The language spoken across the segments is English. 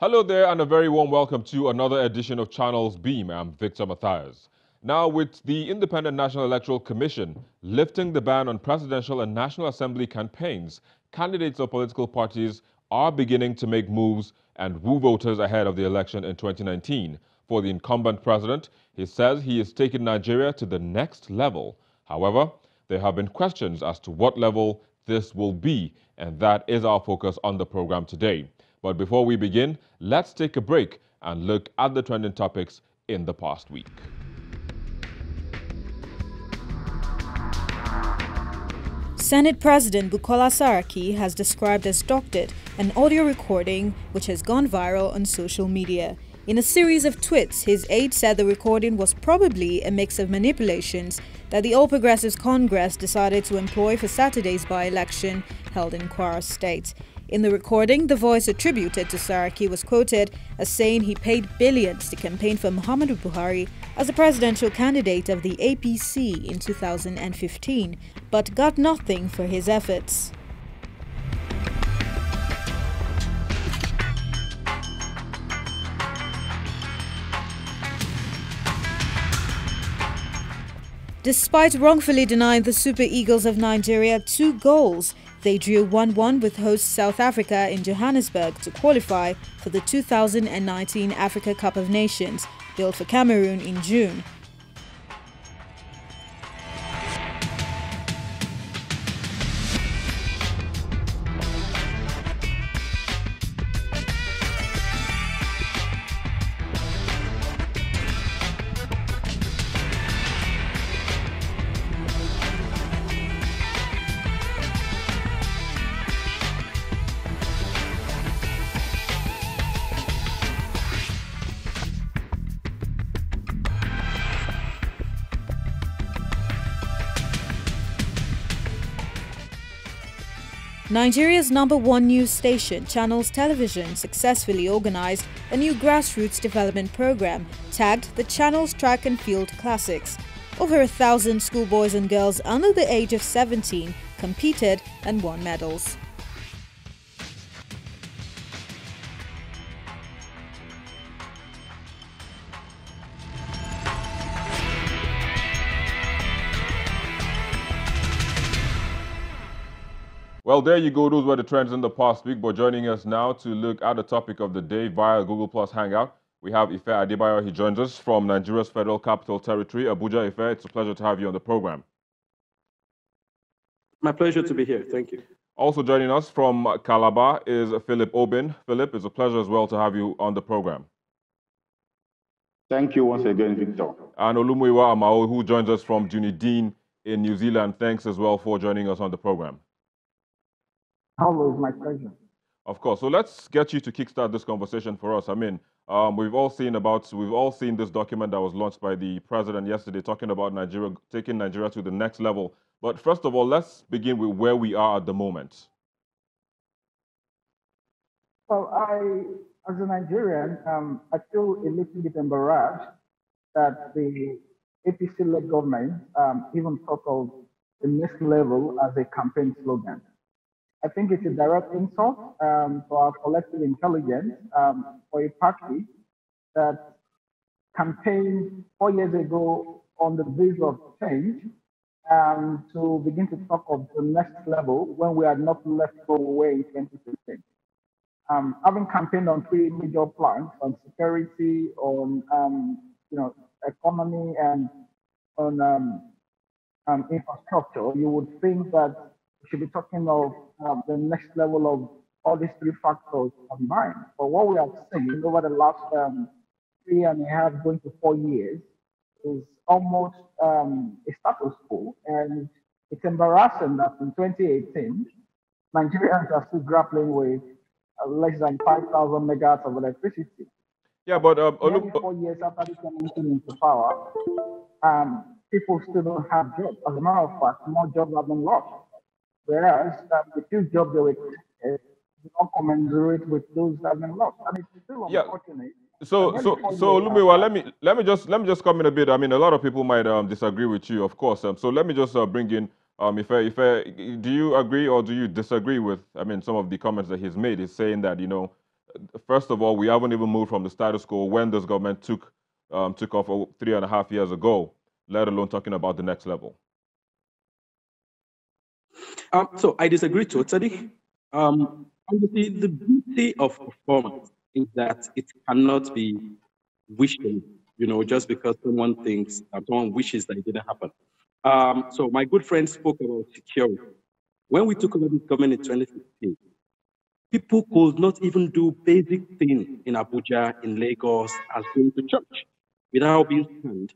Hello there and a very warm welcome to another edition of Channels Beam. I'm Victor Matthias. Now, with the Independent National Electoral Commission lifting the ban on presidential and National Assembly campaigns, candidates of political parties are beginning to make moves and woo voters ahead of the election in 2019. For the incumbent president, he says he is taking Nigeria to the next level. However, there have been questions as to what level this will be, and that is our focus on the program today. But before we begin, let's take a break and look at the trending topics in the past week. Senate President Bukola Saraki has described as doctored an audio recording which has gone viral on social media. In a series of tweets, his aide said the recording was probably a mix of manipulations that the All Progressives Congress decided to employ for Saturday's by-election held in Kwara State. In the recording, the voice attributed to Saraki was quoted as saying he paid billions to campaign for Muhammadu Buhari as the presidential candidate of the APC in 2015, but got nothing for his efforts. Despite wrongfully denying the Super Eagles of Nigeria 2 goals, they drew 1-1 with host South Africa in Johannesburg to qualify for the 2019 Africa Cup of Nations, billed for Cameroon in June. Nigeria's #1 news station, Channels Television, successfully organized a new grassroots development program tagged the Channels Track and Field Classics. Over 1,000 schoolboys and girls under the age of 17 competed and won medals. Well, there you go. Those were the trends in the past week. But joining us now to look at the topic of the day via Google Plus Hangout, we have Ife Adebayo. He joins us from Nigeria's Federal Capital Territory, Abuja. Ife, it's a pleasure to have you on the program. My pleasure to be here. Thank you. Also joining us from Calabar is Philip Obin. Philip, it's a pleasure as well to have you on the program. Thank you once again, Victor. And Olumuyiwa Amao, who joins us from Dunedin in New Zealand. Thanks as well for joining us on the program. Always my pleasure. Of course. So let's get you to kickstart this conversation for us. I mean, we've all seen this document that was launched by the president yesterday, talking about Nigeria, taking Nigeria to the next level. But first of all, let's begin with where we are at the moment. Well, as a Nigerian, I feel a little bit embarrassed that the APC-led government even thought of the next level as a campaign slogan. I think it's a direct insult to our collective intelligence for a party that campaigned 4 years ago on the basis of change to begin to talk of the next level when we had not left go away in 2015. Having campaigned on 3 major plans on security, on economy, and on infrastructure, you would think that we should be talking of the next level of all these 3 factors combined. But what we have seen over the last 3.5 going to 4 years is almost a status quo. And it's embarrassing that in 2018, Nigerians are still grappling with less than 5,000 megawatts of electricity. Yeah, but 4 years after this coming into power, people still don't have jobs. As a matter of fact, more jobs have been lost. Whereas the few jobs they were created do not commensurate with those that have been lost. I mean, it's still unfortunate. So Lumiwa, let me just come in a bit. I mean, a lot of people might disagree with you, of course. So let me just bring in do you agree or do you disagree with, I mean, some of the comments that he's made? He's saying that, First of all, we haven't even moved from the status quo when this government took off 3.5 years ago, let alone talking about the next level. So I disagree totally. Obviously, the beauty of performance is that it cannot be wishing, just because someone thinks, someone wishes that it didn't happen. So my good friend spoke about security. When we took over this government in 2016, people could not even do basic things in Abuja, in Lagos, as going to church without being scanned.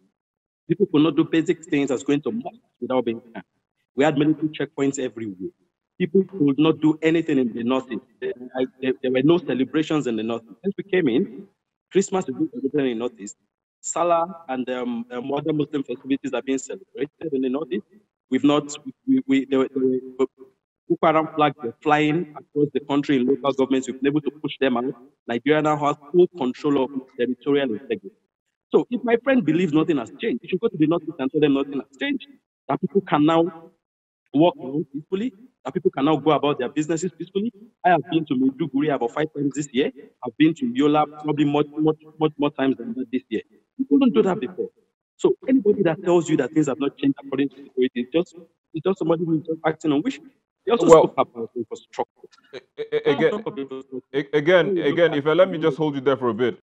People could not do basic things as going to mosque without being scanned. We had military checkpoints everywhere. People could not do anything in the northeast. There were no celebrations in the northeast. Since we came in, Christmas is being celebrated in the northeast. Salah and other Muslim festivities are being celebrated in the northeast. We've not, Boko Haram flags were flying across the country in local governments. We've been able to push them out. Nigeria now has full control of territorial integrity. So if my friend believes nothing has changed, you should go to the northeast and tell them nothing has changed. That people can now walk around peacefully, that people can now go about their businesses peacefully. I have been to Maiduguri about 5 times this year. I've been to Yola probably much more times than that this year. People don't do that before. So anybody that tells you that things have not changed according to security is just somebody who is just acting on wish. They also spoke about infrastructure. Again, if let me just hold you there for a bit.